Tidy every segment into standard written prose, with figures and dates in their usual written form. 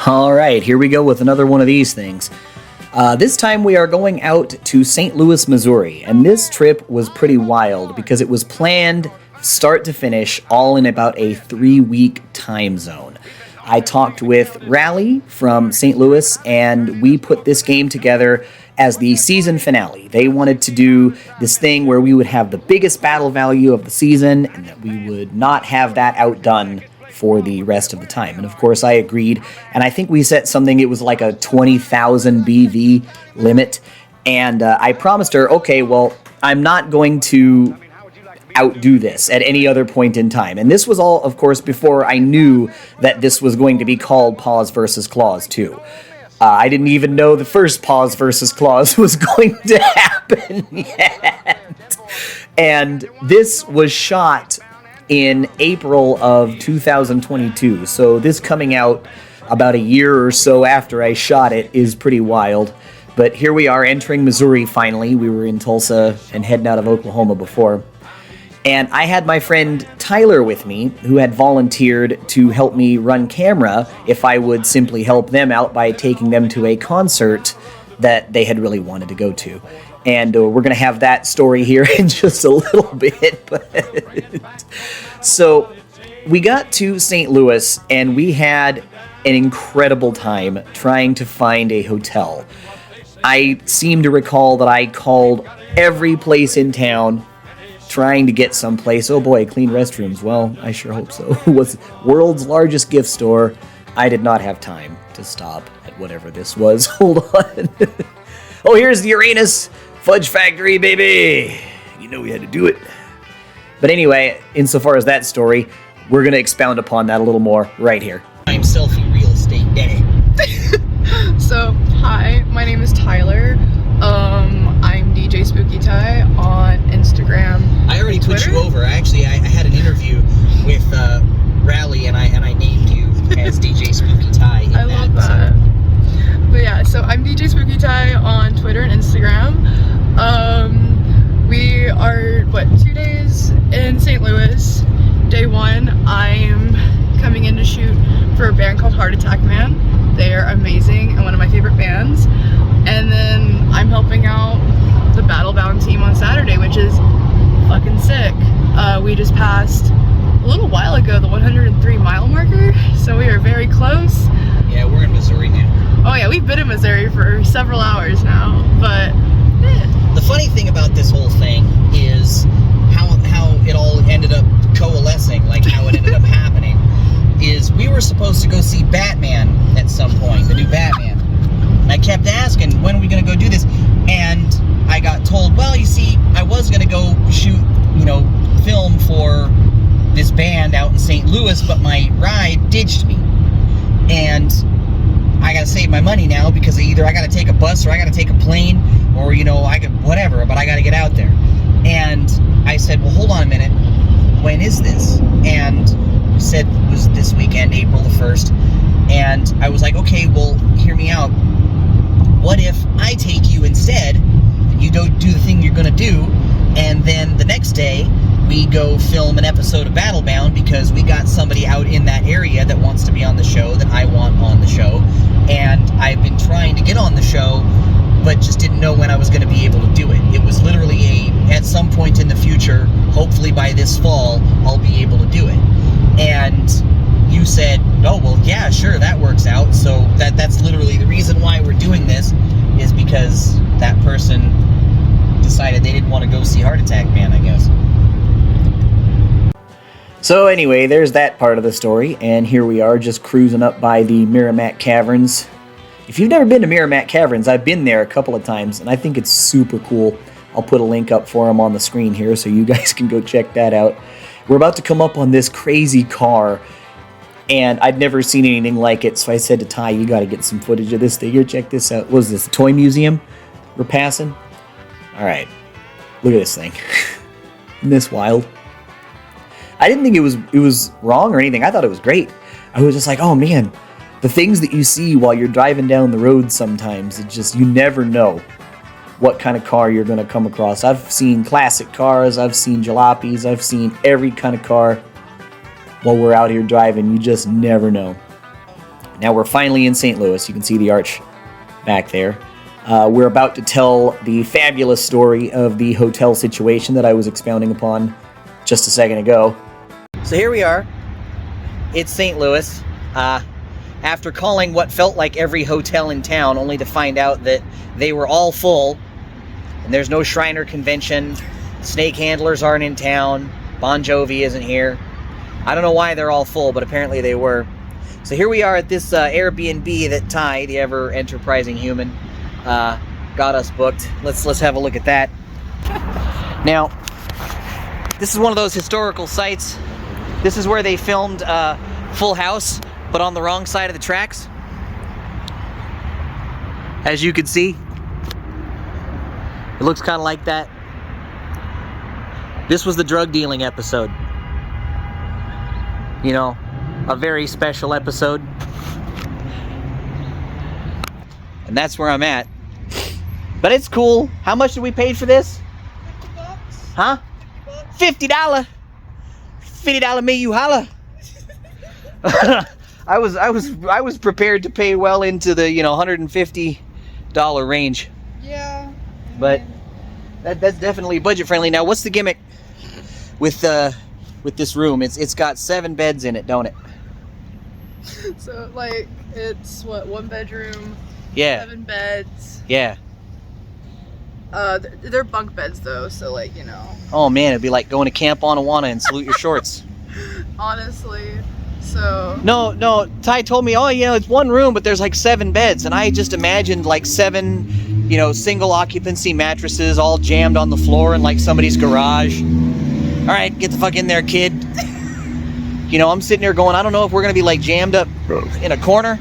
All right, here we go with another one of these things. This time we are going out to St. Louis, Missouri, and this trip was pretty wild because it was planned start to finish all in about a 3-week time zone. I talked with Rally from St. Louis, and we put this game together as the season finale. They wanted to do this thing where we would have the biggest battle value of the season and that we would not have that outdone for the rest of the time. And of course I agreed, and I think we set something, it was like a 20,000 BV limit, and I promised her, okay, well, I'm not going to outdo this at any other point in time. And this was all, of course, before I knew that this was going to be called Paws vs. Claws 2. I didn't even know the first Paws vs. Claws was going to happen yet. And this was shot in April of 2022, so this coming out about a year or so after I shot it is pretty wild. But here we are entering Missouri finally. We were in Tulsa and heading out of Oklahoma before. And I had my friend Tyler with me, who had volunteered to help me run camera if I would simply help them out by taking them to a concert that they had really wanted to go to. And we're going to have that story here in just a little bit. But so we got to St. Louis, and we had an incredible time trying to find a hotel. I seem to recall that I called every place in town trying to get someplace. Oh boy, clean restrooms. Well, I sure hope so. Was world's largest gift store. I did not have time to stop at whatever this was. Hold on. Oh, here's the Uranus Fudge Factory, baby. You know we had to do it. But anyway, insofar as that story, we're going to expound upon that a little more right here. I'm Selfie Real Estate Daddy. So, hi, my name is Tyler. I'm DJ Spooky Ty on Instagram. I already Twitter. put you over. I had an interview with Rally, and I named you as DJ Spooky Ty. I love that. But yeah, so I'm DJ Spooky Ty on Twitter and Instagram. We are, 2 days in St. Louis. Day 1, I'm coming in to shoot for a band called Heart Attack Man. They are amazing and one of my favorite bands. And then I'm helping out the Battlebound team on Saturday, which is fucking sick. We just passed a little while ago the 103-mile marker, so we are very close. Yeah, we're in Missouri now. Oh yeah, we've been in Missouri for several hours now, but The funny thing about this whole thing is how it all ended up coalescing, like how it ended up happening, is we were supposed to go see Batman at some point, the new Batman. And I kept asking, when are we going to go do this? And I got told, well, you see, I was going to go shoot, film for this band out in St. Louis, but my ride ditched me. And I got to save my money now because either I got to take a bus or I got to take a plane or, I could, whatever, but I got to get out there. And I said, well, hold on a minute. When is this? And you said it was this weekend, April the 1st. And I was like, okay, well, hear me out. What if I take you instead, and you don't do the thing you're going to do, and then the next day we go film an episode of Battlebound because we got somebody out in that area that wants to be on the show that I want on the show, and I've been trying to get on the show but just didn't know when I was going to be able to do it. It was literally at some point in the future, hopefully by this fall, I'll be able to do it. And you said, oh, well, yeah, sure, that works out. So that's literally the reason why we're doing this, is because that person decided they didn't want to go see Heart Attack Man, I guess. So anyway, there's that part of the story, and here we are just cruising up by the Merrimack Caverns. If you've never been to Merrimack Caverns, I've been there a couple of times, and I think it's super cool. I'll put a link up for them on the screen here so you guys can go check that out. We're about to come up on this crazy car, and I'd never seen anything like it, so I said to Ty, you got to get some footage of this thing. Here, check this out. What is this, a toy museum we're passing? All right, look at this thing. Isn't this wild? I didn't think it was wrong or anything. I thought it was great. I was just like, oh man, the things that you see while you're driving down the road sometimes, it just, you never know what kind of car you're going to come across. I've seen classic cars, I've seen jalopies, I've seen every kind of car while we're out here driving. You just never know. Now we're finally in St. Louis. You can see the arch back there. We're about to tell the fabulous story of the hotel situation that I was expounding upon just a second ago. So here we are. It's St. Louis. After calling what felt like every hotel in town, only to find out that they were all full, and there's no Shriner convention, snake handlers aren't in town, Bon Jovi isn't here. I don't know why they're all full, but apparently they were. So here we are at this Airbnb that Ty, the ever enterprising human, got us booked. Let's have a look at that. Now, this is one of those historical sites. This is where they filmed Full House, but on the wrong side of the tracks. As you can see, it looks kind of like that. This was the drug dealing episode. You know, a very special episode. And that's where I'm at. But it's cool. How much did we pay for this? $50. Huh? $50. $50 me you holla. I was prepared to pay well into the, $150 range. Yeah. But that's definitely budget friendly. Now, what's the gimmick with this room? It's got 7 beds in it, don't it? So like it's what, 1 bedroom, Yeah. 7 beds. Yeah. They're bunk beds though, so like, Oh man, it'd be like going to Camp Onawana and salute your shorts. honestly. So No, Ty told me, it's 1 room, but there's like 7 beds, and I just imagined like 7, single occupancy mattresses all jammed on the floor in like somebody's garage. All right, get the fuck in there, kid. I'm sitting there going, I don't know if we're gonna be like jammed up in a corner,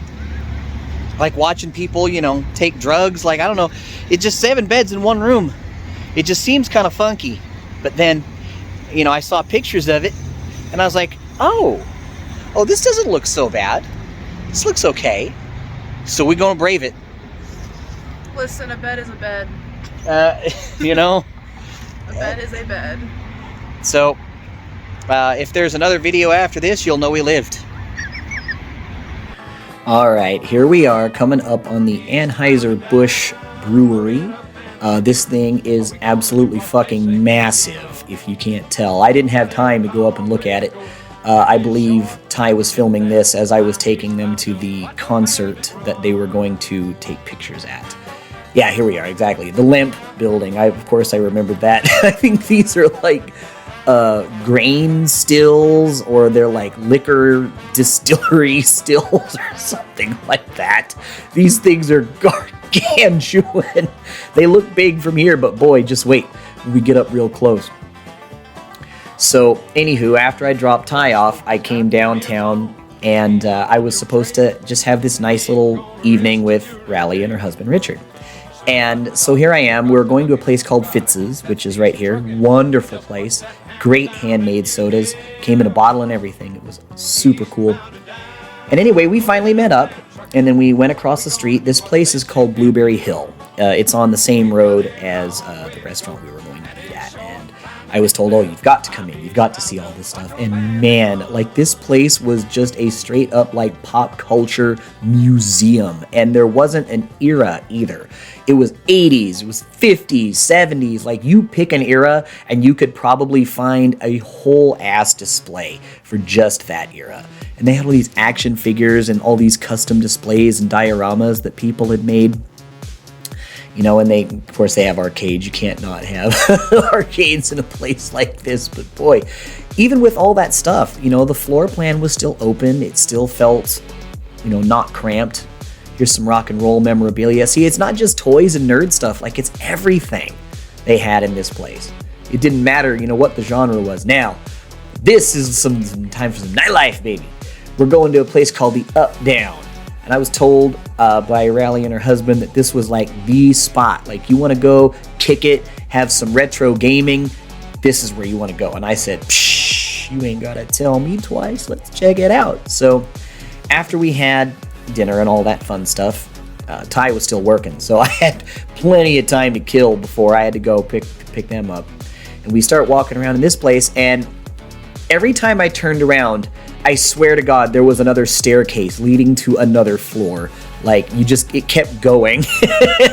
like watching people, take drugs. Like, I don't know. It's just 7 beds in 1 room. It just seems kind of funky. But then, I saw pictures of it, and I was like, oh, this doesn't look so bad. This looks okay. So we're gonna brave it. listen, a bed is a bed. A bed is a bed. So, if there's another video after this, you'll know we lived. Alright, here we are coming up on the Anheuser-Busch Brewery. This thing is absolutely fucking massive, if you can't tell. I didn't have time to go up and look at it. I believe Ty was filming this as I was taking them to the concert that they were going to take pictures at. Yeah, here we are, exactly. The Lemp building. Of course I remembered that. I think these are like grain stills, or they're like liquor distillery stills or something like that. These things are gargantuan. They look big from here, but boy, just wait when we get up real close. So, anywho, after I dropped Ty off, I came downtown, and I was supposed to just have this nice little evening with Raleigh and her husband, Richard. And so here I am. We're going to a place called Fitz's, which is right here. Wonderful place. Great handmade sodas. Came in a bottle and everything. It was super cool. And anyway, we finally met up, and then we went across the street. This place is called Blueberry Hill. It's on the same road as the restaurant we were going to eat at. And I was told, you've got to come in. You've got to see all this stuff. And man, like, this place was just a straight up like pop culture museum. And there wasn't an era either. It was 80s, it was 50s, 70s. Like, you pick an era and you could probably find a whole ass display for just that era. And they had all these action figures and all these custom displays and dioramas that people had made. And of course they have arcades. You can't not have arcades in a place like this. But boy, even with all that stuff, the floor plan was still open. It still felt, not cramped. Here's some rock and roll memorabilia. See, it's not just toys and nerd stuff. Like, it's everything they had in this place. It didn't matter, what the genre was. Now, this is some time for some nightlife, baby. We're going to a place called the Up Down. And I was told by Raleigh and her husband that this was like the spot. Like, you want to go kick it, have some retro gaming, this is where you want to go. And I said, psh, you ain't got to tell me twice. Let's check it out. So after we had dinner and all that fun stuff, Ty was still working. So I had plenty of time to kill before I had to go pick them up. And we start walking around in this place, and every time I turned around, I swear to God, there was another staircase leading to another floor. Like, it kept going.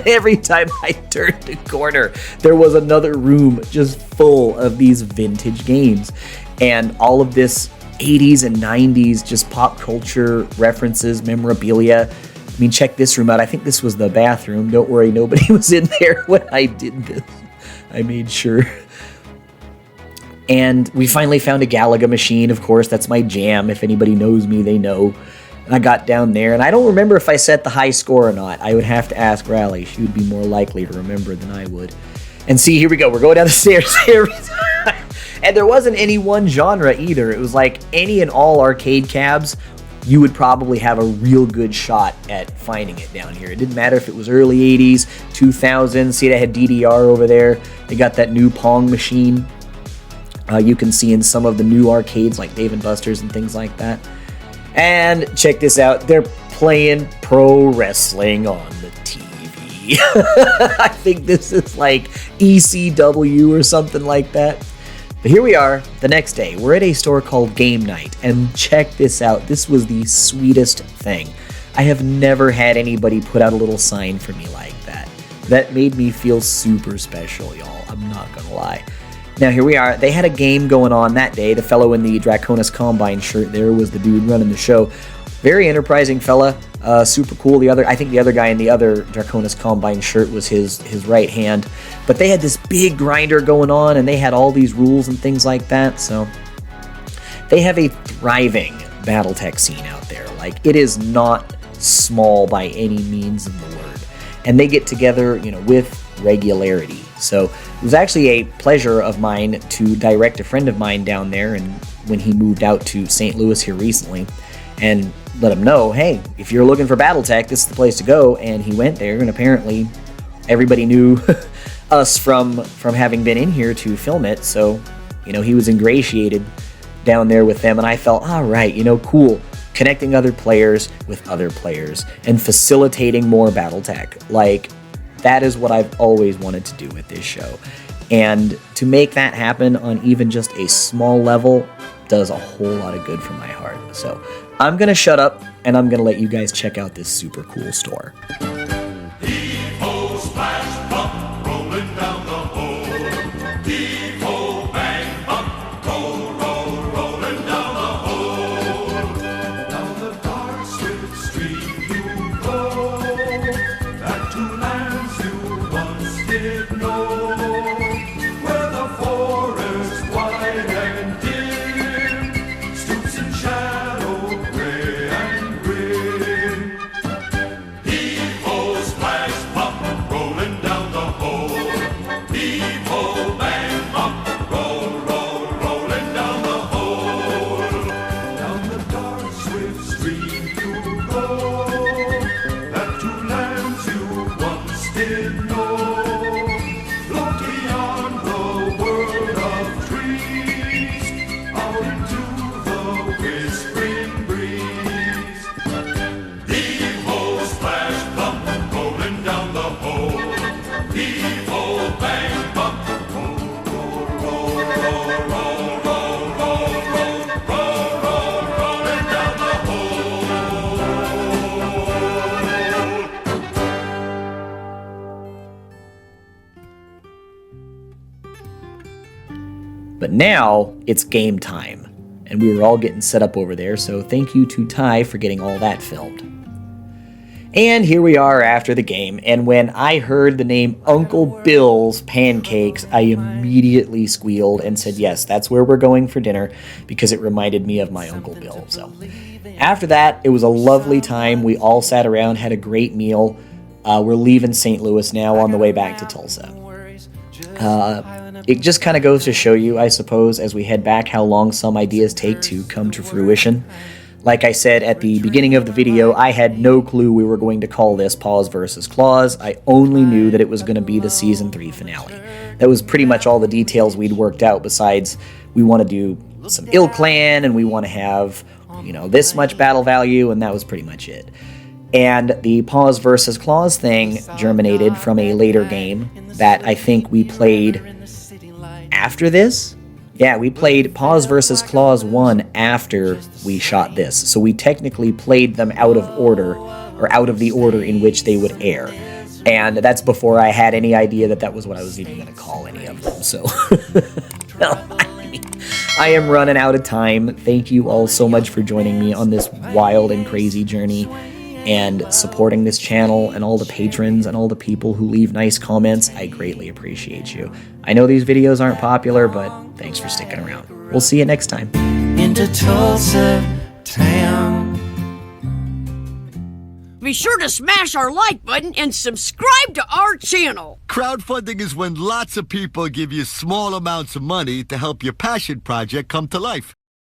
Every time I turned a corner, there was another room just full of these vintage games. And all of this 80s and 90s just pop culture references, memorabilia. I mean, check this room out. I think this was the bathroom. Don't worry, nobody was in there when I did this. I made sure. And we finally found a Galaga machine. Of course, that's my jam. If anybody knows me, they know. And I got down there, and I don't remember if I set the high score or not. I would have to ask Riley. She would be more likely to remember than I would. And see, here we go. We're going down the stairs every time. And there wasn't any one genre either. It was like any and all arcade cabs, you would probably have a real good shot at finding it down here. It didn't matter if it was early 80s, 2000s. See, they had DDR over there. They got that new Pong machine. You can see in some of the new arcades like Dave & Buster's and things like that. And check this out. They're playing pro wrestling on the TV. I think this is like ECW or something like that. But here we are, the next day. We're at a store called Game Night, and check this out. This was the sweetest thing. I have never had anybody put out a little sign for me like that. That made me feel super special, y'all. I'm not gonna lie. Now, here we are. They had a game going on that day. The fellow in the Draconis Combine shirt there was the dude running the show. Very enterprising fella. Super cool. I think the other guy in the other Draconis Combine shirt was his right hand. But they had this big grinder going on, and they had all these rules and things like that. So they have a thriving Battletech scene out there. Like, it is not small by any means of the word. And they get together, with regularity. So it was actually a pleasure of mine to direct a friend of mine down there, and when he moved out to St. Louis here recently, and let him know, hey, if you're looking for Battletech, this is the place to go. And he went there, and apparently everybody knew us from having been in here to film it. So, he was ingratiated down there with them, and I felt, all right, cool. Connecting other players with other players and facilitating more Battletech. Like, that is what I've always wanted to do with this show. And to make that happen on even just a small level does a whole lot of good for my heart. So I'm going to shut up, and I'm going to let you guys check out this super cool store. Heave-ho, splash, bump, rolling down the hole. Heave-ho, bang, bump, roll, rolling down the hole. Down the dark, swift stream you go, back to lands you once did know, where the forest wide and dim stoops in shadow gray and grim. Heave-ho, splash, bump, rolling down the hole. Heave-ho, bang, bump, rolling down the hole. Down the dark, swift stream you go, back to lands you once did know, float beyond the world of trees, out into the whispering breeze. Heave-ho, splash, bump, rolling down the hole. Heave-ho, bang, bump, rolling down the hole. But now it's game time, and we were all getting set up over there, so thank you to Ty for getting all that filmed. And here we are after the game, and when I heard the name Uncle Bill's Pancakes, I immediately squealed and said, yes, that's where we're going for dinner, because it reminded me of my Uncle Bill. So after that, it was a lovely time. We all sat around, had a great meal. We're leaving St. Louis now on the way back to Tulsa. It just kind of goes to show you, I suppose, as we head back, how long some ideas take to come to fruition. Like I said at the beginning of the video, I had no clue we were going to call this Paws vs. Claws. I only knew that it was going to be the Season 3 finale. That was pretty much all the details we'd worked out, besides we want to do some ill clan, and we want to have, this much battle value, and that was pretty much it. And the Paws vs. Claws thing germinated from a later game that I think we played after this. Yeah, we played Paws vs. Claws 1 after we shot this, so we technically played them out of order, or out of the order in which they would air. And that's before I had any idea that that was what I was even going to call any of them, so... Well, I am running out of time. Thank you all so much for joining me on this wild and crazy journey, and supporting this channel, and all the patrons and all the people who leave nice comments. I greatly appreciate you. I know these videos aren't popular, but thanks for sticking around. We'll see you next time. Into Tulsa town. Be sure to smash our like button and subscribe to our channel. Crowdfunding is when lots of people give you small amounts of money to help your passion project come to life.